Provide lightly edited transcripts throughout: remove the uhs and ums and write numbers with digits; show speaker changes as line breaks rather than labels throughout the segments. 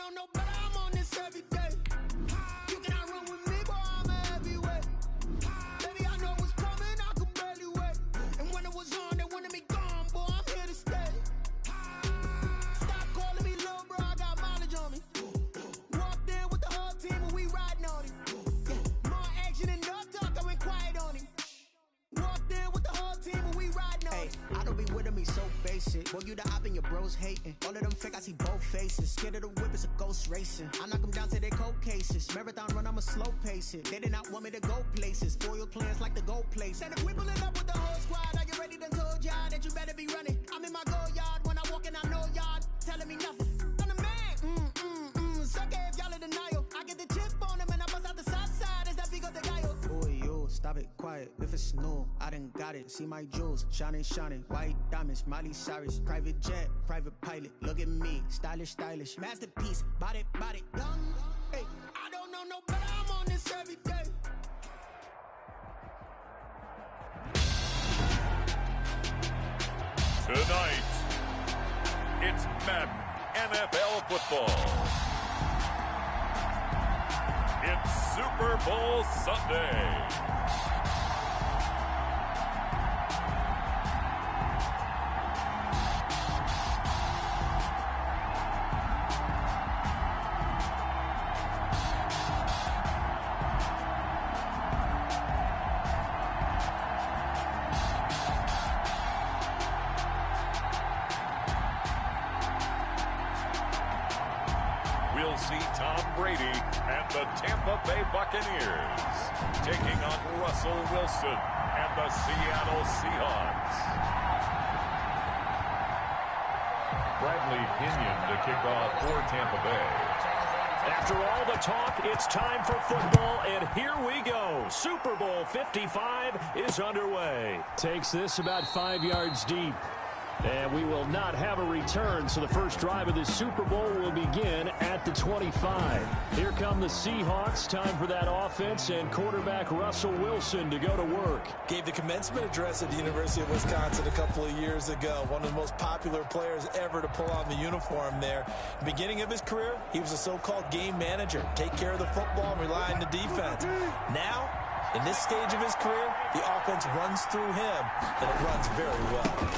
know no better, I'm on this every day. You cannot run with me, boy, I'm a heavyweight. Baby, I know what's coming, I could barely wait. And when it was on, they wanted me gone, boy, I'm here to stay. Stop calling me little bro, I got mileage on me. Walked in with the whole team and we riding on him. More action and no talk, I went quiet on him. Walked in with the whole team and we riding on him.
I don't be with him, he's so basic. Boy, you the op and your bros hating. All of them fake, I see both faces. Scared of the whip, it's a ghost racing. I knock them down to their cold cases. Marathon run, I'ma slow pace it. They did not want me to go places. Foil plans like the gold place. And if we pulling up with the whole squad, are you ready? Done told y'all that you better be running. I'm in my go yard. When I walk in, I know y'all telling me nothing. I'm the man. Suck it if y'all in denial. I get the chip on them and I bust out the south side. Is that big of the guy? Boy, you stop it, quiet. If it's new, I done got it. See my jewels, shining, white diamonds, Miley Cyrus, private jet, private pilot. Look at me, stylish, masterpiece, body, young. Hey,
I don't know no better, I'm on this every day.
Tonight, it's Madden NFL football. It's Super Bowl Sunday. We'll see Tom Brady and the Tampa Bay Buccaneers taking on Russell Wilson and the Seattle Seahawks. Bradley Pinion to kick off for Tampa Bay.
After all the talk, it's time for football, and here we go. Super Bowl 55 is underway. Takes this about 5 yards deep. And we will not have a return, so the first drive of the Super Bowl will begin at the 25. Here come the Seahawks. Time for that offense, and quarterback Russell Wilson to go to work.
Gave the commencement address at the University of Wisconsin a couple of years ago. One of the most popular players ever to pull on the uniform there. Beginning of his career, he was a so-called game manager. Take care of the football and rely on the defense. Now, in this stage of his career, the offense runs through him, and it runs very well.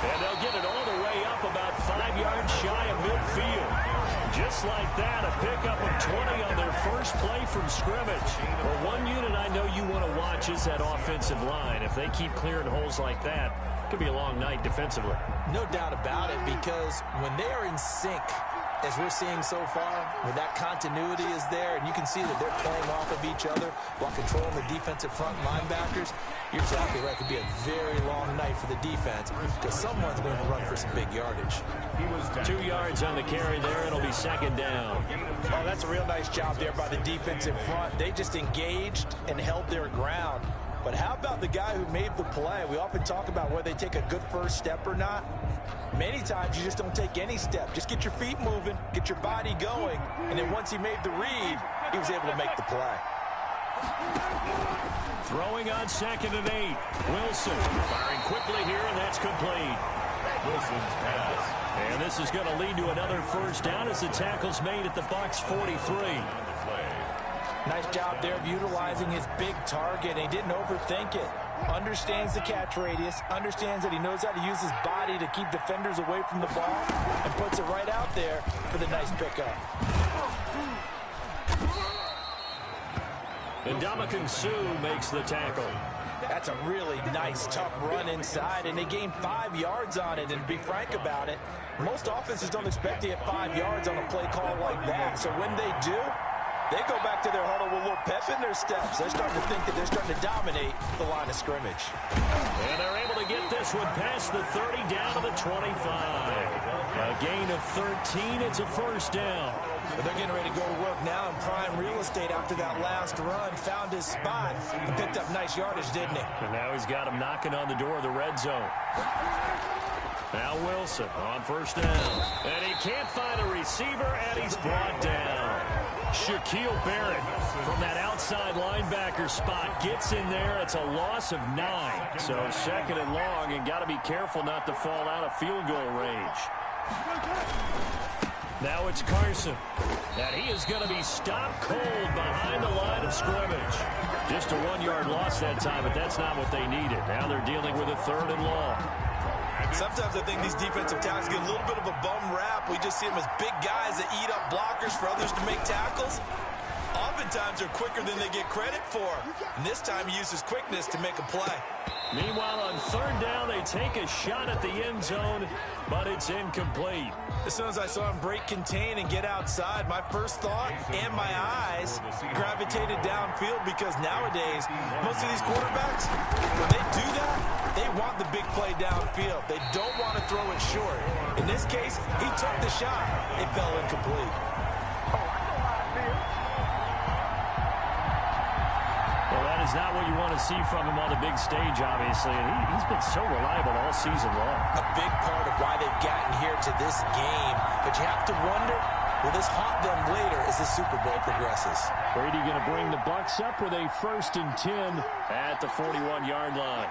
And they'll get it all the way up about 5 yards shy of midfield. Just like that, a pickup of 20 on their first play from scrimmage. Well, one unit I know you want to watch is that offensive line. If they keep clearing holes like that, it could be a long night defensively.
No doubt about it, because when they are in sync, as we're seeing so far, when that continuity is there, and you can see that they're playing off of each other while controlling the defensive front linebackers, you're exactly right. It could be a very long night for the defense because someone's going to run for some big yardage.
2 yards on the carry there. It'll be second down.
Oh, that's a real nice job there by the defensive front. They just engaged and held their ground. But how about the guy who made the play? We often talk about whether they take a good first step or not. Many times you just don't take any step. Just get your feet moving, get your body going, and then once he made the read, he was able to make the play.
Throwing on 2nd and 8. Wilson firing quickly here, and that's complete.
Wilson's pass.
And this is going to lead to another first down as the tackle's made at the Bucs 43.
Nice job there of utilizing his big target, and he didn't overthink it. Understands the catch radius, understands that he knows how to use his body to keep defenders away from the ball, and puts it right out there for the nice pickup.
And Ndamukong Suh makes the tackle.
That's a really nice, tough run inside, and they gained 5 yards on it. And to be frank about it, most offenses don't expect to get 5 yards on a play call like that. So when they do, they go back to their huddle with a little pep in their steps. They're starting to think that they're starting to dominate the line of scrimmage.
And they're able to get this one past the 30 down to the 25. A gain of 13. It's a first down.
But they're getting ready to go to work now in prime real estate after that last run. Found his spot and picked up nice yardage, didn't he?
And now he's got him knocking on the door of the red zone. Now Wilson on first down. And he can't find a receiver, and he's brought down. Shaquille Barrett from that outside linebacker spot gets in there. It's a loss of 9. So 2nd and long, and got to be careful not to fall out of field goal range. Now it's Carson. And he is going to be stopped cold behind the line of scrimmage. Just a 1-yard loss that time, but that's not what they needed. Now they're dealing with a 3rd and long.
Sometimes I think these defensive tackles get a little bit of a bum rap. We just see them as big guys that eat up blockers for others to make tackles. Oftentimes they're quicker than they get credit for. And this time he uses quickness to make a play.
Meanwhile, on 3rd down, they take a shot at the end zone, but it's incomplete.
As soon as I saw him break contain and get outside, my first thought and my eyes gravitated downfield, because nowadays, most of these quarterbacks, when they do that, they want the big play downfield. They don't want to throw it short. In this case, he took the shot. It fell incomplete.
Well, that is not what you want to see from him on the big stage, obviously. And he's been so reliable all season long.
A big part of why they've gotten here to this game. But you have to wonder, will this haunt them later as the Super Bowl progresses?
Brady going to bring the Bucs up with a 1st and 10 at the 41-yard line.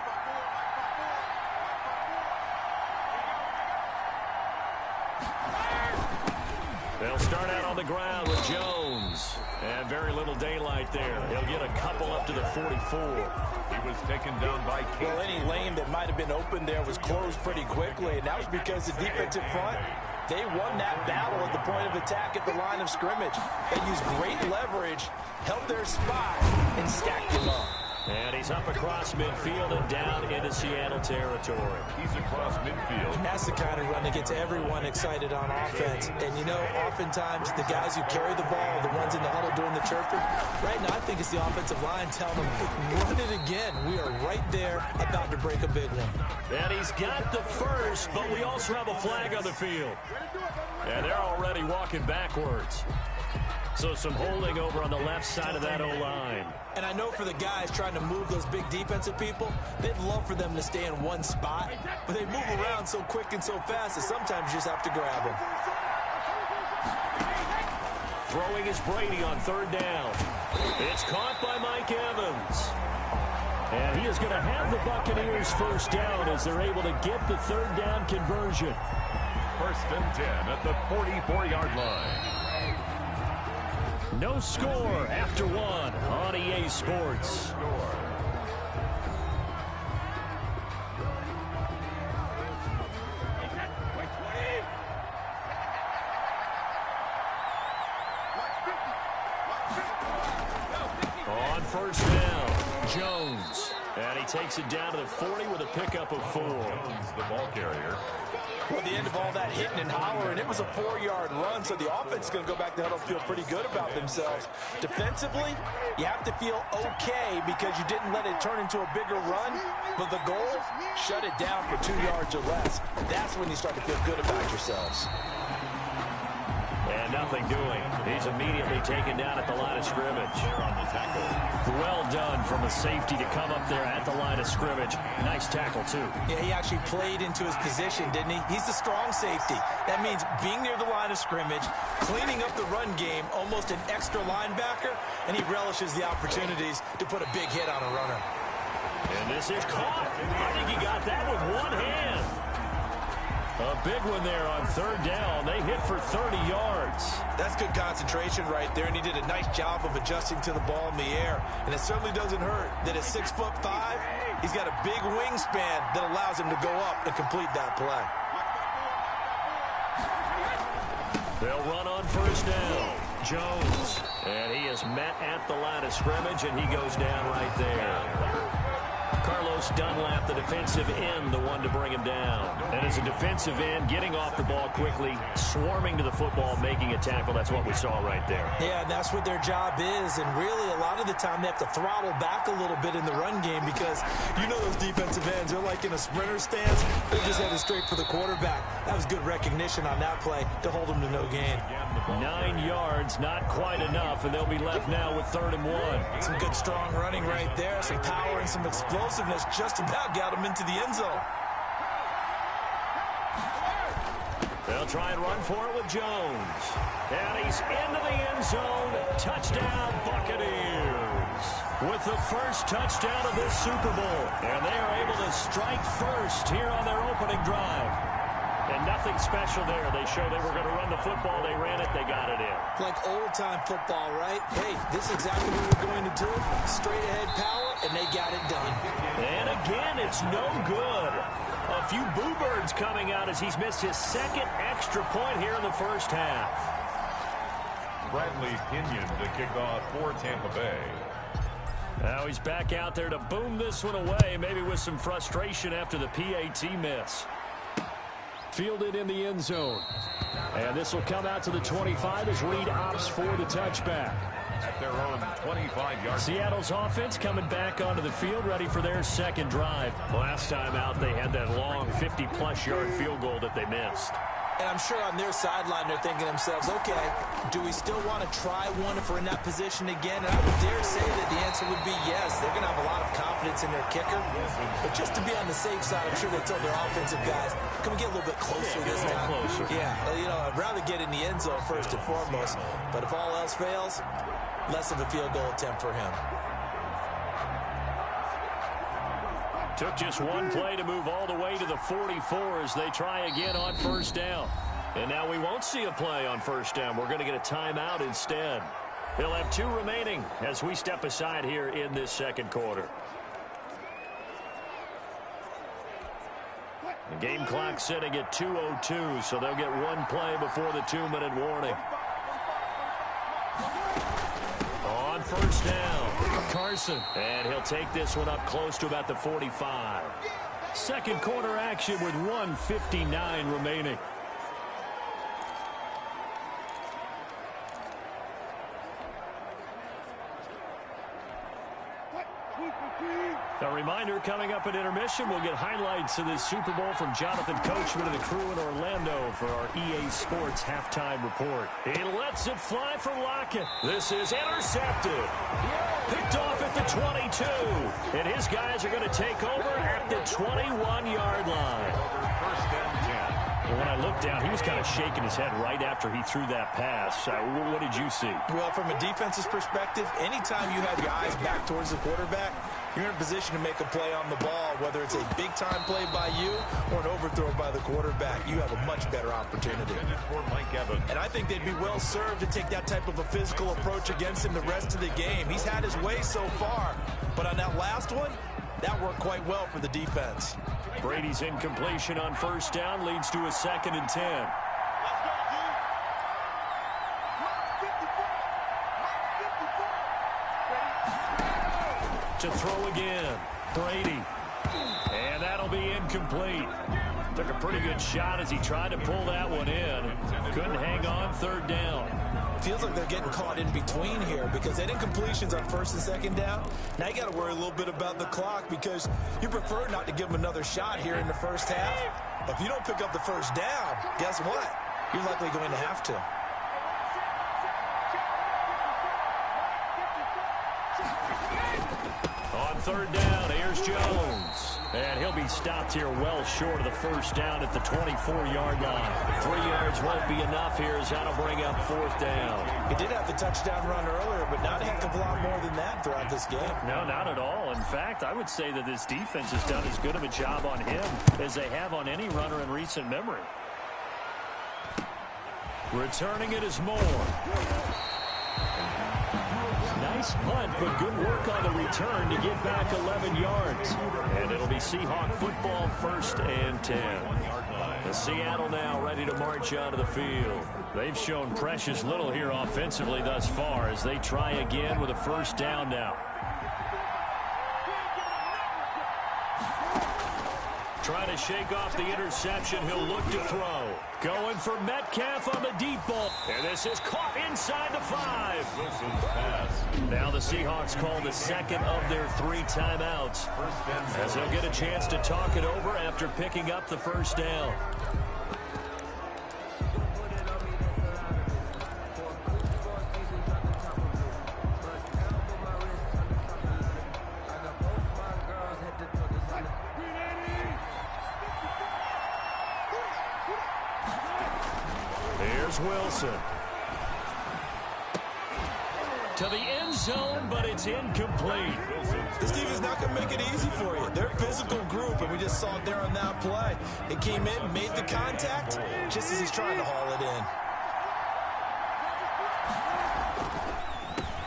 They'll start out on the ground with Jones. And very little daylight there. He'll get a couple up to the 44.
He was taken down by King.
Well, any lane that might have been open there was closed pretty quickly, and that was because the defensive front, they won that battle at the point of attack at the line of scrimmage. They used great leverage, held their spot, and stacked him up.
And he's up across midfield and down into Seattle territory.
He's across midfield.
That's the kind of run that gets everyone excited on offense. And, you know, oftentimes the guys who carry the ball, the ones in the huddle doing the chirping, right now I think it's the offensive line telling them, run it again. We are right there about to break a big one.
And he's got the first, but we also have a flag on the field. And they're already walking backwards. So some holding over on the left side of that O-line.
And I know for the guys trying to move those big defensive people, they'd love for them to stay in one spot. But they move around so quick and so fast that sometimes you just have to grab them.
Throwing is Brady on 3rd down. It's caught by Mike Evans. And he is going to have the Buccaneers 1st down as they're able to get the 3rd down conversion.
1st and 10 at the 44-yard line.
No score after 1 on EA Sports. On 1st down, Jones. And he takes it down to the 40 with a pickup of 4.
Jones, the ball carrier.
Well, at the end of all that hitting and hollering, it was a 4-yard run, so the offense is going to go back to huddle, feel pretty good about themselves. Defensively, you have to feel okay because you didn't let it turn into a bigger run, but the goal, shut it down for 2 yards or less. That's when you start to feel good about yourselves.
And nothing doing. He's immediately taken down at the line of scrimmage.
On the tackle.
Well done from a safety to come up there at the line of scrimmage. Nice tackle, too.
Yeah, he actually played into his position, didn't he? He's the strong safety. That means being near the line of scrimmage, cleaning up the run game, almost an extra linebacker, and he relishes the opportunities to put a big hit on a runner.
And this is caught. I think he got that with one hand. A big one there on 3rd down. They hit for 30 yards.
That's good concentration right there, and he did a nice job of adjusting to the ball in the air. And it certainly doesn't hurt that at 6'5", he's got a big wingspan that allows him to go up and complete that play.
They'll run on 1st down. Jones. And he is met at the line of scrimmage, and he goes down right there. Carlos Dunlap, the defensive end, the one to bring him down. And as a defensive end, getting off the ball quickly, swarming to the football, making a tackle, that's what we saw right there.
Yeah, and that's what their job is. And really, a lot of the time, they have to throttle back a little bit in the run game because you know those defensive ends, they're like in a sprinter stance. They're just headed straight for the quarterback. That was good recognition on that play to hold them to no gain.
9 yards, not quite enough, and they'll be left now with 3rd and 1.
Some good, strong running right there. Some power and some explosiveness just about got him into the end zone.
They'll try and run for it with Jones. And he's into the end zone. Touchdown, Buccaneers. With the first touchdown of this Super Bowl. And they are able to strike first here on their opening drive. And nothing special there. They showed they were going to run the football. They ran it. They got it in.
Like old-time football, right? Hey, this is exactly what we're going to do. Straight-ahead power, and they got it done.
And again, it's no good. A few boo birds coming out as he's missed his second extra point here in the first half.
Bradley Pinion to kick off for Tampa Bay.
Now he's back out there to boom this one away, maybe with some frustration after the PAT miss. Fielded in the end zone. And this will come out to the 25 as Reed opts for the touchback.
At their own 25-yard.
Seattle's offense coming back onto the field, ready for their second drive. Last time out, they had that long 50-plus yard field goal that they missed.
And I'm sure on their sideline they're thinking to themselves, okay, do we still want to try one if we're in that position again? And I would dare say that the answer would be yes. They're going to have a lot of confidence in their kicker. But just to be on the safe side, I'm sure they tell their offensive guys, can we get a little bit closer this time?
Closer.
Yeah, you know, I'd rather get in the end zone first and foremost. But if all else fails, less of a field goal attempt for him.
Took just one play to move all the way to the 44 as they try again on first down. And now we won't see a play on first down. We're going to get a timeout instead. He'll have 2 remaining as we step aside here in this second quarter. The game clock sitting at 2:02, so they'll get one play before the 2-minute warning. On first down, Carson. And he'll take this one up close to about the 45. Second quarter action with 1:59 remaining. A reminder, coming up at intermission, we'll get highlights of this Super Bowl from Jonathan Coachman and the crew in Orlando for our EA Sports halftime report. He lets it fly for Lockett. This is intercepted. Picked off at the 22. And his guys are going to take over at the 21-yard line.
First and 10.
And when I looked down, he was kind of shaking his head right after he threw that pass. What did you see?
Well, from a defense's perspective, anytime you have your eyes back towards the quarterback, you're in a position to make a play on the ball, whether it's a big-time play by you or an overthrow by the quarterback. You have a much better opportunity. And I think they'd be well served to take that type of a physical approach against him the rest of the game. He's had his way so far, but on that last one, that worked quite well for the defense.
Brady's incompletion on first down leads to a 2nd and 10. To throw again, Brady. And that'll be incomplete. Took a pretty good shot as he tried to pull that one in. Couldn't hang on, 3rd down.
Feels like they're getting caught in between here because they had incompletions on 1st and 2nd down. Now you got to worry a little bit about the clock because you prefer not to give them another shot here in the first half. But if you don't pick up the first down, guess what? You're likely going to have to.
On 3rd down, here's Jones. And he'll be stopped here well short of the first down at the 24-yard line. 3 yards won't be enough here as that'll bring up 4th down.
He did have the touchdown run earlier, but not a heck of a lot more than that throughout this game.
No, not at all. In fact, I would say that this defense has done as good of a job on him as they have on any runner in recent memory. Returning it is Moore. Nice punt, but good work on the return to get back 11 yards. And it'll be Seahawk football, 1st and 10. The Seattle now ready to march onto the field. They've shown precious little here offensively thus far as they try again with a 1st down now. Trying to shake off the interception. He'll look to throw. Going for Metcalf on the deep ball. And this is caught inside the 5.
Wilson's pass.
Now the Seahawks call the 2nd of their 3 timeouts as they'll get a chance to talk it over after picking up the 1st down. Here's Wilson. To the end zone, but it's incomplete.
This defense is not going to make it easy for you. They're a physical group, and we just saw it there on that play. It came in, made the contact, just as he's trying to haul it in.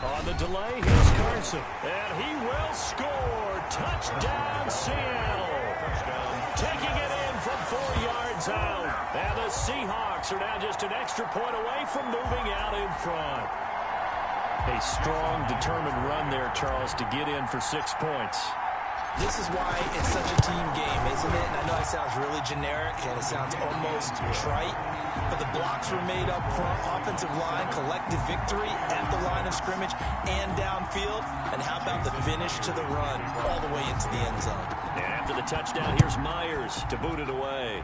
On the delay, here's Carson. And he will score. Touchdown, Seattle. Taking it in from 4 yards out. And the Seahawks are now just an extra point away from moving out in front. A strong, determined run there, Charles, to get in for 6 points.
This is why it's such a team game, isn't it? And I know it sounds really generic and it sounds almost trite, but the blocks were made up front, offensive line, collective victory at the line of scrimmage and downfield. And how about the finish to the run all the way into the end zone?
And after the touchdown, here's Myers to boot it away.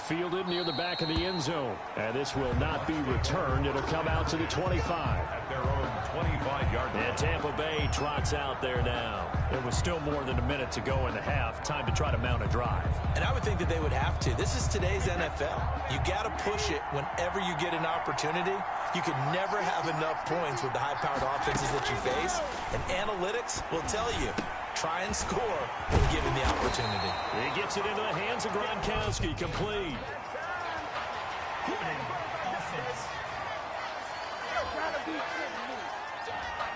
Fielded near the back of the end zone. And this will not be returned. It'll come out to the 25.
At their own 25-yard line.
And Tampa Bay trots out there now. There was still more than a minute to go in the half. Time to try to mount a drive.
And I would think that they would have to. This is today's NFL. You got to push it whenever you get an opportunity. You can never have enough points with the high-powered offenses that you face. And analytics will tell you, try and score when given the opportunity.
He gets it into the hands of Gronkowski. Complete.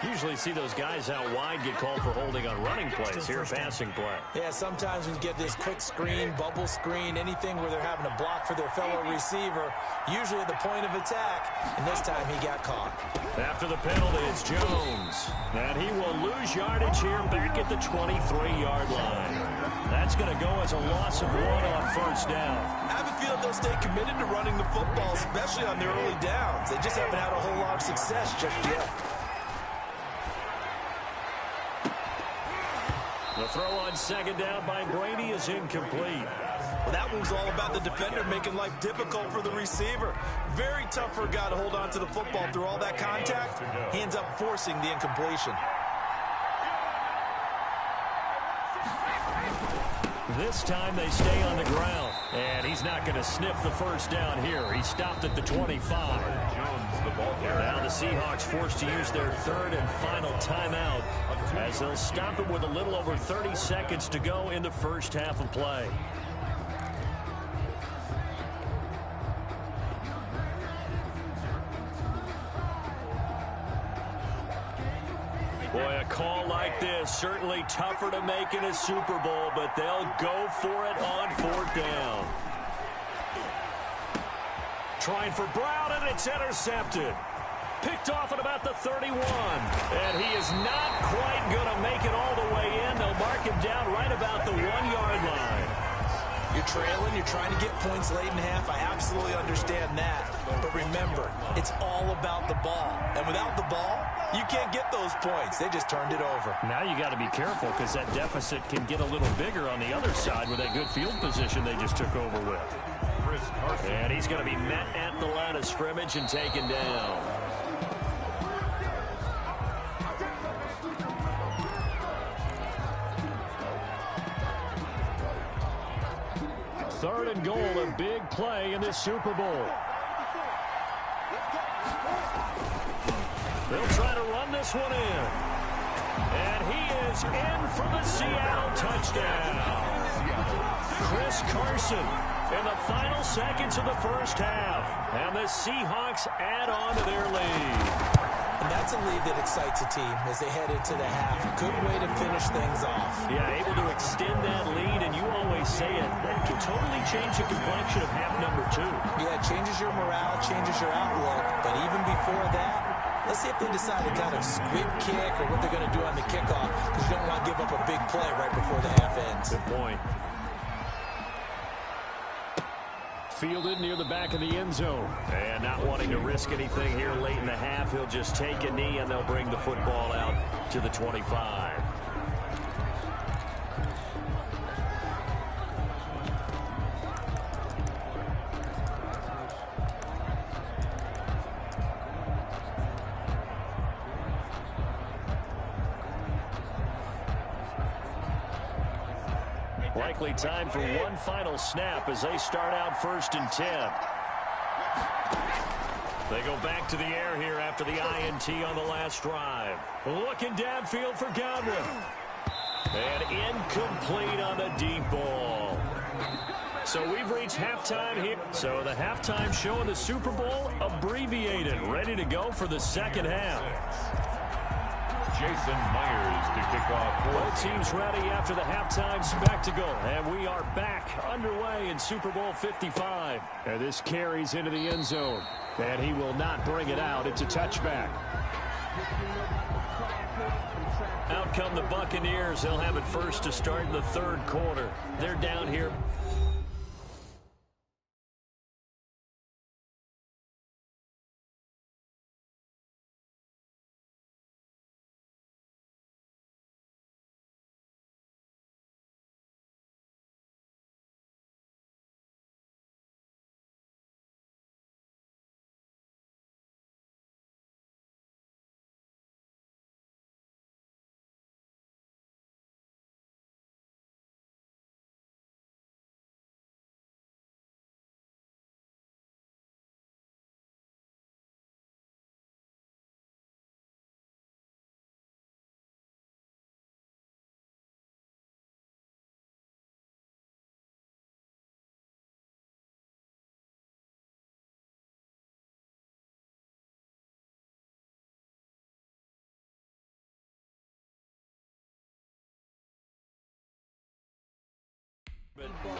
Usually see those guys out wide get called for holding on running plays. Here, passing play.
Yeah, sometimes when you get this quick screen, bubble screen, anything where they're having to block for their fellow receiver, usually at the point of attack, and this time he got caught.
After the penalty, it's Jones. And he will lose yardage here back at the 23-yard line. That's going to go as a loss of 1 on first down.
I have a feeling they'll stay committed to running the football, especially on their early downs. They just haven't had a whole lot of success just yet.
The throw on second down by Brady is incomplete.
Well, that one's all about the defender making life difficult for the receiver. Very tough for a guy to hold on to the football through all that contact. He ends up forcing the incompletion.
This time they stay on the ground. And he's not going to sniff the first down here. He stopped at the 25. Now the Seahawks forced to use their third and final timeout as they'll stop it with a little over 30 seconds to go in the first half of play. Boy, a call like this, certainly tougher to make in a Super Bowl, but they'll go for it on 4th down. Trying for Brown, and it's intercepted. Picked off at about the 31. And he is not quite going to make it all the way in. They'll mark him down right about the 1-yard line.
You're trailing, you're trying to get points late in half. I absolutely understand that. But remember, it's all about the ball. And without the ball, you can't get those points. They just turned it over.
Now you got to be careful because that deficit can get a little bigger on the other side with that good field position they just took over with. And he's going to be met at the line of scrimmage and taken down. Third and goal, a big play in this Super Bowl. They'll try to run this one in. And he is in for the Seattle touchdown. Chris Carson in the final seconds of the first half. And the Seahawks add on to their lead.
And that's a lead that excites a team as they head into the half. Good way to finish things off.
Yeah, able to extend that lead, and you always say it, that can totally change the complexion of half number 2.
Yeah, it changes your morale, changes your outlook. But even before that, let's see if they decide to kind of squib kick or what they're going to do on the kickoff, because you don't want to give up a big play right before the half ends.
Good point. Fielded near the back of the end zone. And not wanting to risk anything here late in the half, he'll just take a knee and they'll bring the football out to the 25. Likely time for one final snap as they start out 1st and 10. They go back to the air here after the INT on the last drive. Looking downfield for Godwin. And incomplete on the deep ball. So we've reached halftime here. So the halftime show in the Super Bowl abbreviated. Ready to go for the second half.
Jason Myers to kick off.
Both teams ready after the halftime spectacle. And we are back underway in Super Bowl 55. And this carries into the end zone. And he will not bring it out. It's a touchback. Out come the Buccaneers. They'll have it first to start in the third quarter. They're down here.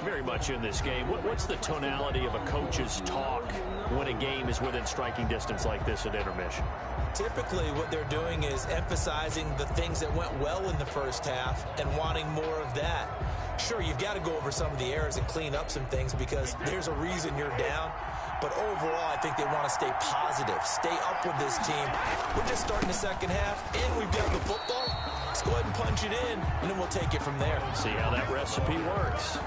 Very much in this game. What's the tonality of a coach's talk when a game is within striking distance like this at intermission?
Typically, what they're doing is emphasizing the things that went well in the first half and wanting more of that. Sure, you've got to go over some of the errors and clean up some things because there's a reason you're down. But overall, I think they want to stay positive, stay up with this team. We're just starting the second half, and we've got the football. Let's go ahead and punch it in, and then we'll take it from there.
See how that recipe works.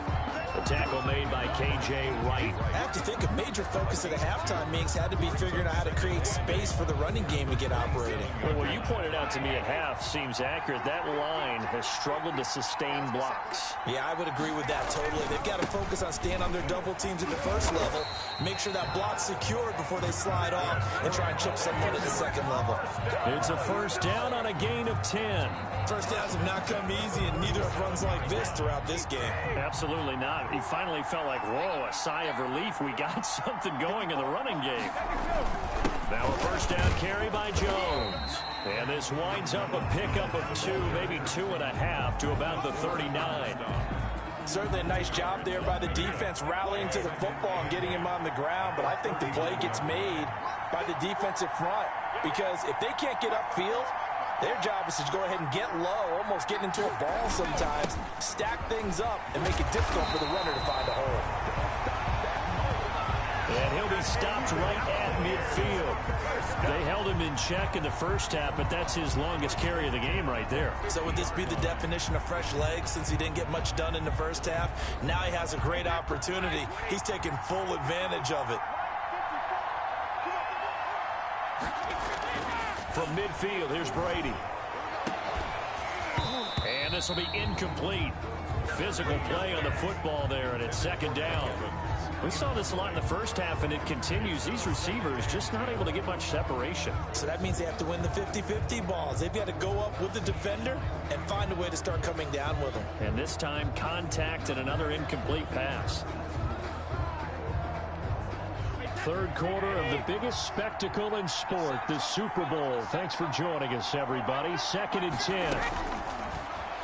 The tackle made by K.J. Wright.
I have to think a major focus of the halftime meetings had to be figuring out how to create space for the running game to get operating.
Well, what you pointed out to me at half seems accurate. That line has struggled to sustain blocks.
Yeah, I would agree with that totally. They've got to focus on staying on their double teams at the first level, make sure that block's secured before they slide off, and try and chip someone at the second level.
It's a first down on a gain of 10.
First downs have not come easy, and neither have runs like this throughout this game.
Absolutely not. He finally felt like, whoa, a sigh of relief. We got something going in the running game. Now a first down carry by Jones. And this winds up a pickup of 2, maybe 2.5 to about the 39.
Certainly a nice job there by the defense rallying to the football and getting him on the ground, but I think the play gets made by the defensive front because if they can't get upfield, their job is to go ahead and get low, almost get into a ball sometimes, stack things up, and make it difficult for the runner to find a hole.
And he'll be stopped right at midfield. They held him in check in the first half, but that's his longest carry of the game right there.
So would this be the definition of fresh legs since he didn't get much done in the first half? Now he has a great opportunity. He's taking full advantage of it.
From midfield, here's Brady. And this will be incomplete. Physical play on the football there, and it's second down. We saw this a lot in the first half, and it continues. These receivers just not able to get much separation.
So that means they have to win the 50-50 balls. They've got to go up with the defender and find a way to start coming down with them.
And this time, contact and another incomplete pass. Third quarter of the biggest spectacle in sport, the Super Bowl. Thanks for joining us, everybody. 2nd and 10.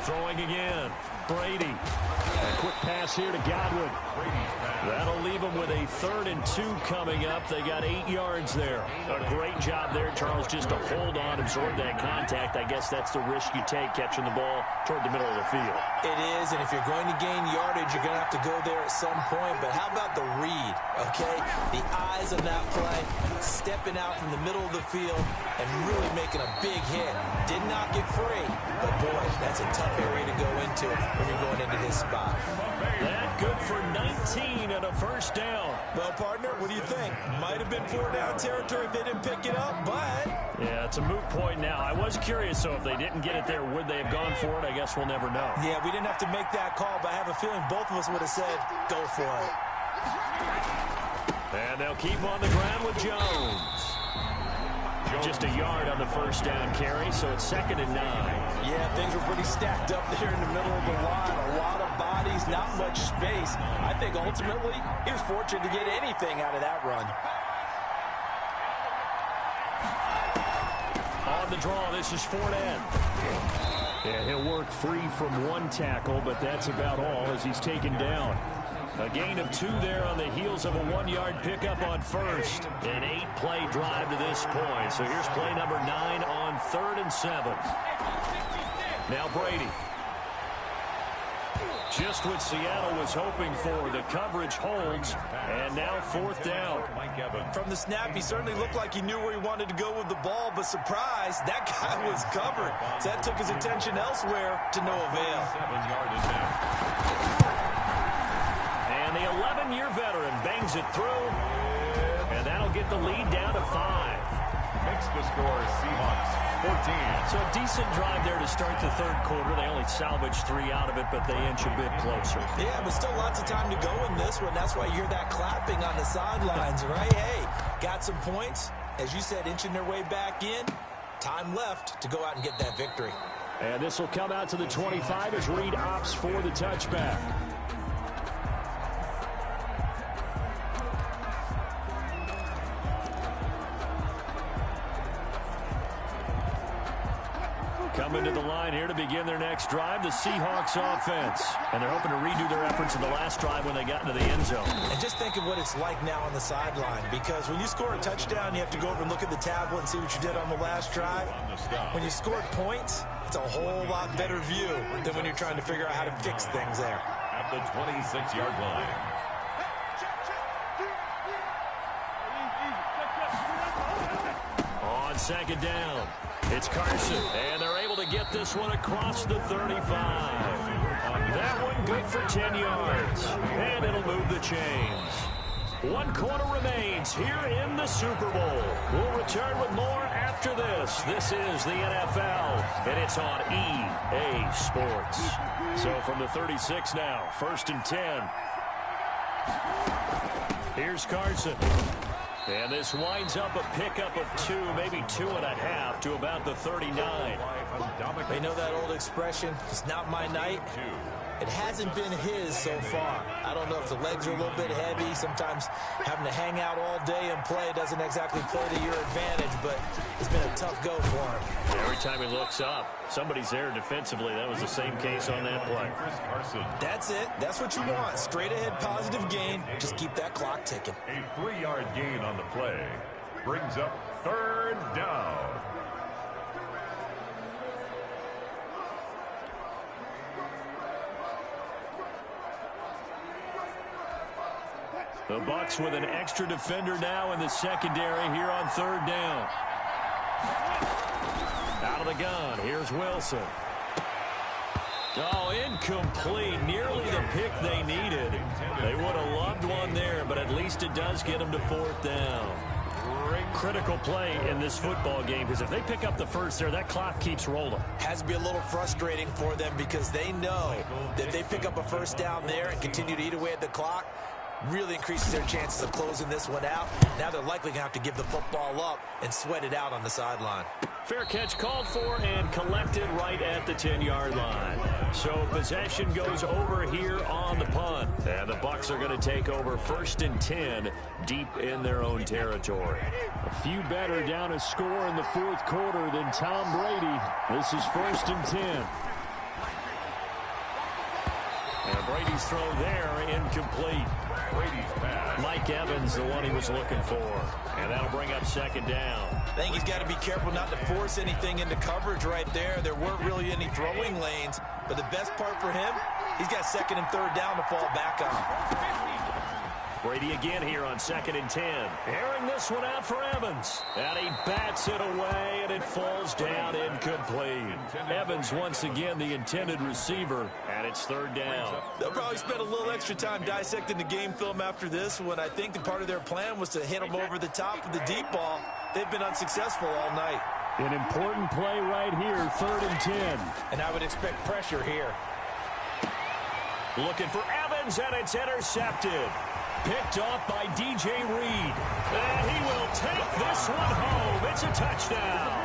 Throwing again. Brady. A quick pass here to Godwin. That'll leave them with a 3rd and 2 coming up. They got 8 yards there. A great job there, Charles, just to hold on, absorb that contact. I guess that's the risk you take catching the ball toward the middle of the field.
It is, and if you're going to gain yardage, you're going to have to go there at some point. But how about the read, okay? The eyes on that play, stepping out from the middle of the field and really making a big hit. Did not get free, but boy, that's a tough area to go into when you're going into his spot.
That good for 19 and a first down.
Well, partner, what do you think? Might have been 4-down territory if they didn't pick it up, but...
Yeah, it's a moot point now. I was curious, so if they didn't get it there, would they have gone for it? I guess we'll never know.
Yeah, we didn't have to make that call, but I have a feeling both of us would have said, go for it.
And they'll keep on the ground with Jones. Just a yard on the first down carry, so it's 2nd and 9.
Yeah, things were pretty stacked up there in the middle of the line. A lot of bodies, not much space. I think ultimately he was fortunate to get anything out of that run.
On the draw, this is 4th end. And he'll work free from one tackle, but that's about all as he's taken down. A gain of 2 there on the heels of a 1-yard pickup on first. An 8-play drive to this point. So here's play number 9 on 3rd and 7. Now Brady. Just what Seattle was hoping for. The coverage holds, and now 4th down.
From the snap, he certainly looked like he knew where he wanted to go with the ball, but surprise, that guy was covered. So that took his attention elsewhere to no avail.
And the 11-year veteran bangs it through, and that'll get the lead down to 5.
Makes the score Seahawks 14.
So a decent drive there to start the 3rd quarter. They only salvaged 3 out of it, but they inch a bit closer.
Yeah, but still lots of time to go in this one. That's why you hear that clapping on the sidelines, right? Hey, got some points. As you said, inching their way back in. Time left to go out and get that victory.
And this will come out to the 25 as Reed opts for the touchback. Coming to the line here to begin their next drive, the Seahawks offense. And they're hoping to redo their efforts in the last drive when they got into the end zone.
And just think of what it's like now on the sideline, because when you score a touchdown, you have to go over and look at the tablet and see what you did on the last drive. When you scored points, it's a whole lot better view than when you're trying to figure out how to fix things there.
At the 26-yard line.
On 2nd down, it's Carson, and they're able to get this one across the 35. That one good for 10 yards, and it'll move the chains. 1 quarter remains here in the Super Bowl. We'll return with more after this. This is the NFL, and it's on EA Sports. So from the 36 now, 1st and 10. Here's Carson. And this winds up a pickup of 2, maybe 2.5 to about the 39.
They know that old expression, it's not my night. It hasn't been his so far. I don't know if the legs are a little bit heavy. Sometimes having to hang out all day and play doesn't exactly play to your advantage, but it's been a tough go for him.
Every time he looks up, somebody's there defensively. That was the same case on that play.
That's it. That's what you want. Straight ahead positive gain. Just keep that clock ticking.
A 3-yard gain on the play brings up 3rd down.
The Bucs with an extra defender now in the secondary here on 3rd down. Out of the gun, here's Wilson. Oh, incomplete. Nearly the pick they needed. They would have loved one there, but at least it does get them to 4th down. Critical play in this football game, because if they pick up the first there, that clock keeps rolling.
Has to be a little frustrating for them because they know that if they pick up a first down there and continue to eat away at the clock, really increases their chances of closing this one out. Now they're likely going to have to give the football up and sweat it out on the sideline.
Fair catch called for and collected right at the 10-yard line. So possession goes over here on the punt. And the Bucs are going to take over 1st and 10 deep in their own territory. A few better down a score in the 4th quarter than Tom Brady. This is 1st and 10. And Brady's throw there incomplete. Mike Evans, the one he was looking for. And that'll bring up 2nd down.
I think he's got to be careful not to force anything into coverage right there. There weren't really any throwing lanes. But the best part for him, he's got 2nd and 3rd down to fall back on.
Brady again here on 2nd and 10. Airing this one out for Evans. And he bats it away, and it falls down incomplete. Evans once again the intended receiver, and it's 3rd down.
They'll probably spend a little extra time dissecting the game film after this one. I think the part of their plan was to hit them over the top of the deep ball. They've been unsuccessful all night.
An important play right here, 3rd and 10.
And I would expect pressure here.
Looking for Evans, and it's intercepted. Picked off by DJ Reed. And he will take this one home. It's a touchdown.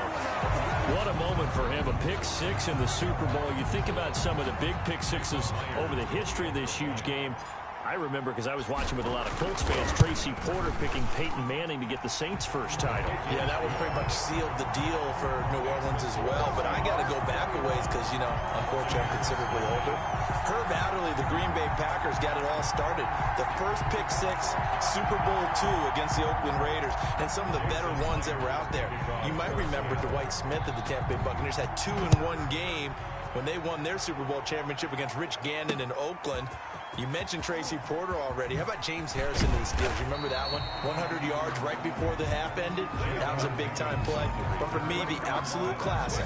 What a moment for him, a pick six in the Super Bowl. You think about some of the big pick sixes over the history of this huge game. I remember, because I was watching with a lot of Colts fans, Tracy Porter picking Peyton Manning to get the Saints' first title.
Yeah, that one pretty much sealed the deal for New Orleans as well. But I got to go back a ways because, you know, unfortunately, I'm considerably older. Herb Adderley, the Green Bay Packers, got it all started. The first pick six, Super Bowl II against the Oakland Raiders, and some of the better ones that were out there. You might remember Dwight Smith of the Tampa Bay Buccaneers had 2 in one game when they won their Super Bowl championship against Rich Gannon in Oakland. You mentioned Tracy Porter already. How about James Harrison to the Steelers? You remember that one? 100 yards right before the half ended. That was a big-time play. But for me, the absolute classic,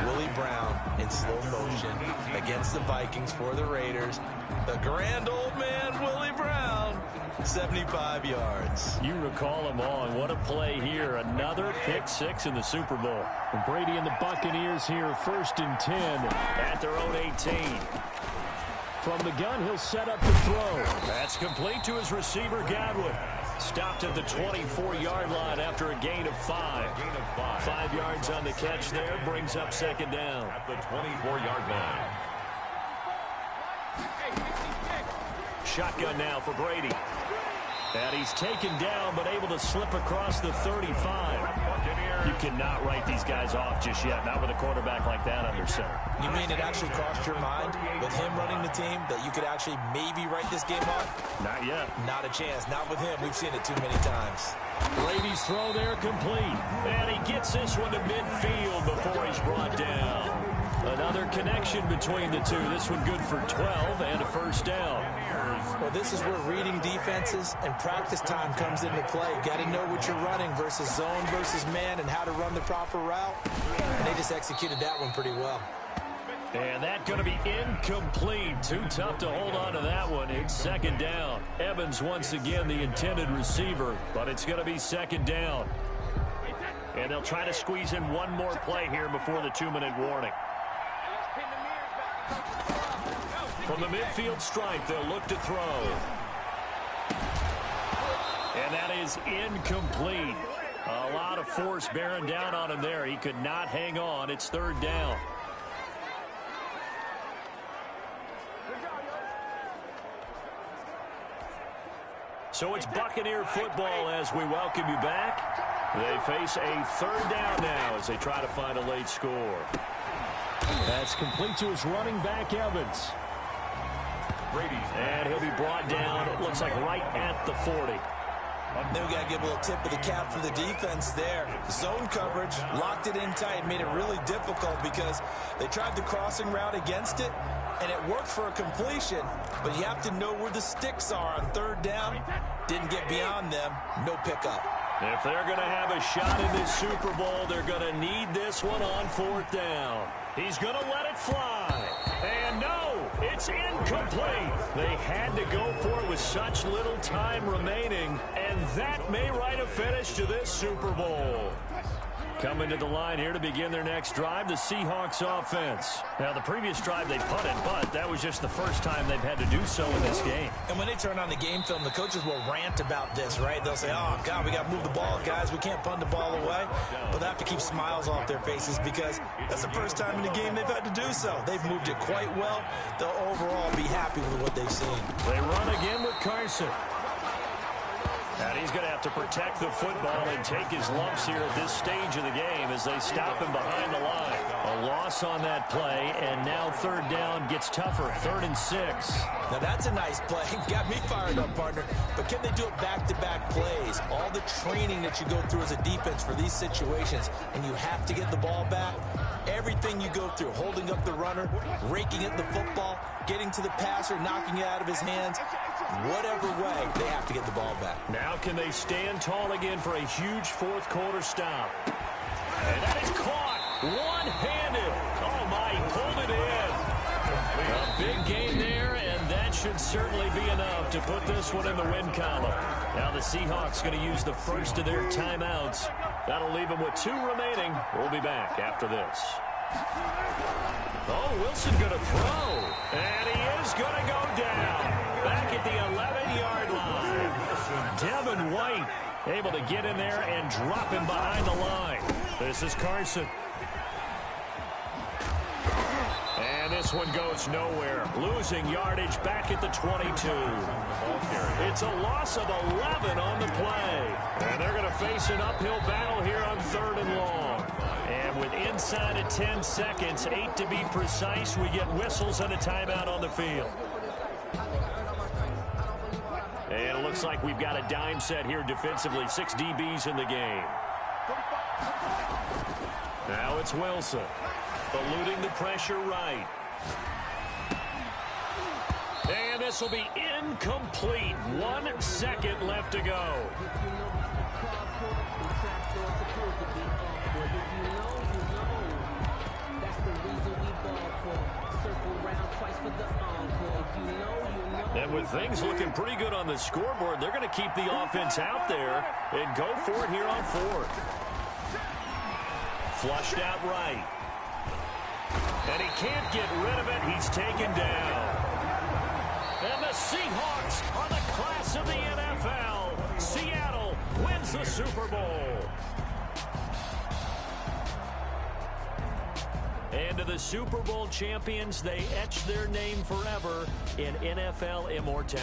Willie Brown in slow motion against the Vikings for the Raiders. The grand old man, Willie Brown, 75 yards.
You recall them all, and what a play here. Another pick six in the Super Bowl. And Brady and the Buccaneers here, 1st and 10 at their own 18. From the gun, he'll set up the throw. That's complete to his receiver, Godwin. Stopped at the 24-yard line after a gain of 5. 5 yards on the catch there, brings up 2nd down.
At the 24-yard line.
Shotgun now for Brady. And he's taken down, but able to slip across the 35. You cannot write these guys off just yet, not with a quarterback like that under center.
You mean it actually crossed your mind with him running the team that you could actually maybe write this game off?
Not yet.
Not a chance. Not with him. We've seen it too many times.
Brady's throw there complete. And he gets this one to midfield before he's brought down. Another connection between the two. This one good for 12 and a 1st down.
Well, this is where reading defenses and practice time comes into play. Got to know what you're running versus zone versus man and how to run the proper route. And they just executed that one pretty well.
And that's going to be incomplete. Too tough to hold on to that one. It's 2nd down. Evans once again the intended receiver, but it's going to be 2nd down. And they'll try to squeeze in one more play here before the 2-minute warning. From the midfield stripe, they'll look to throw. And that is incomplete. A lot of force bearing down on him there. He could not hang on. It's 3rd down. So it's Buccaneer football as we welcome you back. They face a 3rd down now as they try to find a late score. That's complete to his running back, Evans. And he'll be brought down, it looks like right at the 40.
Then we got to give a little tip of the cap for the defense there. Zone coverage, locked it in tight, made it really difficult because they tried the crossing route against it, and it worked for a completion, but you have to know where the sticks are on 3rd down. Didn't get beyond them, no pickup.
If they're going to have a shot in this Super Bowl, they're going to need this one on 4th down. He's going to let it fly. And no, it's incomplete. They had to go for it with such little time remaining, and that may write a finish to this Super Bowl. Coming to the line here to begin their next drive, the Seahawks offense. Now, the previous drive they punted, but that was just the first time they've had to do so in this game.
And when they turn on the game film, the coaches will rant about this, right? They'll say, oh, God, we got to move the ball, guys. We can't punt the ball away. But they have to keep smiles off their faces because that's the first time in the game they've had to do so. They've moved it quite well. They'll overall be happy with what they've seen.
They run again with Carson. And he's going to have to protect the football and take his lumps here at this stage of the game as they stop him behind the line. A loss on that play, and now 3rd down gets tougher, 3rd and 6.
Now that's a nice play. Got me fired up, partner. But can they do it back-to-back plays? All the training that you go through as a defense for these situations, and you have to get the ball back. Everything you go through, holding up the runner, raking at the football, getting to the passer, knocking it out of his hands. Whatever way, they have to get the ball back.
Now can they stand tall again for a huge 4th quarter stop? And that is caught one-handed. Oh, my, he pulled it in. A big gain there, and that should certainly be enough to put this one in the win column. Now the Seahawks going to use the first of their timeouts. That'll leave them with 2 remaining. We'll be back after this. Oh, Wilson going to throw. And he is going to go down. Back at the 11-yard line. Devin White able to get in there and drop him behind the line. This is Carson. And this one goes nowhere. Losing yardage back at the 22. It's a loss of 11 on the play. And they're going to face an uphill battle here on 3rd and long. And with inside of 10 seconds, 8 to be precise, we get whistles and a timeout on the field. And it looks like we've got a dime set here defensively. 6 DBs in the game. Now it's Wilson. Eluding the pressure right. And this will be incomplete. 1 second left to go. And with things looking pretty good on the scoreboard, they're going to keep the offense out there and go for it here on 4th. Flushed out right. And he can't get rid of it. He's taken down. And the Seahawks are the class of the NFL. Seattle wins the Super Bowl. And to the Super Bowl champions, they etch their name forever in NFL immortality.